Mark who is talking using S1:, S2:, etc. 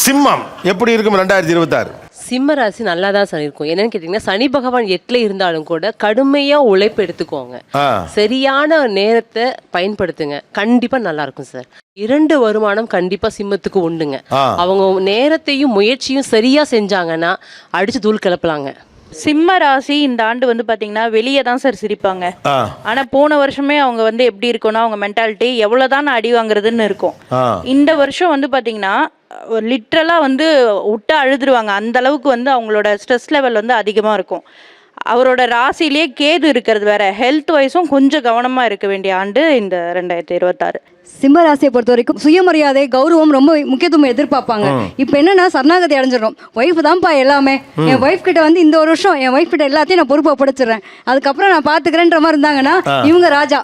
S1: சிம்மம் எப்படி இருக்கும் 2026?
S2: சிம்ம ராசி நல்லா தான் சார் இருக்கும். என்னன்னு கேட்டீங்கன்னா, சனி பகவான் 8ல இருந்தாலும் கூட கடுமையா உழைப்பு எடுத்துக்கோங்க, சரியான நேரத்தை பயன்படுத்துங்க, கண்டிப்பா நல்லா இருக்கும் சார். 2 வருமானம் கண்டிப்பா சிம்மத்துக்கு உண்டுங்க. அவங்க நேரத்தையும் முயற்சியும் சரியா செஞ்சாங்கன்னா அடிச்சு தூள் கிளப்பலாங்க.
S3: சிம்ம ராசி இந்த ஆண்டு வந்து பாத்தீங்கன்னா வெளியே தான் சார் சிரிப்பாங்க. ஆனா போன வருஷமே அவங்க வந்து எப்படி இருக்கும்னா, அவங்க மென்டாலிட்டி எவ்வளவுதான் அடி வாங்குறதுன்னு இருக்கும். இந்த வருஷம் வந்து பாத்தீங்கன்னா லிட்ரலா வந்து விட்டு அழுதுருவாங்க. அந்த அளவுக்கு வந்து அவங்களோட ஸ்ட்ரெஸ் லெவல் வந்து அதிகமா இருக்கும். அவரோட ராசிலேயே கேது இருக்கிறது வேற. ஹெல்த் வைஸும் கொஞ்சம் கவனமா இருக்க வேண்டிய ஆண்டு இந்த 2026.
S4: சிம்ம ராசியை பொறுத்த வரைக்கும் சுயமரியாதை, கௌரவம் ரொம்ப முக்கியத்துவம் எதிர்பார்ப்பாங்க. இப்போ என்னன்னா சரணாகதி அடைஞ்சிடணும். ஒய்ஃப் தான்ப்பா எல்லாமே. என் ஒய்ஃப் கிட்ட வந்து இந்த ஒரு வருஷம் என் ஒய்ஃப் கிட்ட எல்லாத்தையும் நான் பொறுப்பை படைச்சிடறேன், அதுக்கப்புறம் நான் பாத்துக்கிறேன்ற மாதிரி இருந்தாங்கன்னா இவங்க ராஜா.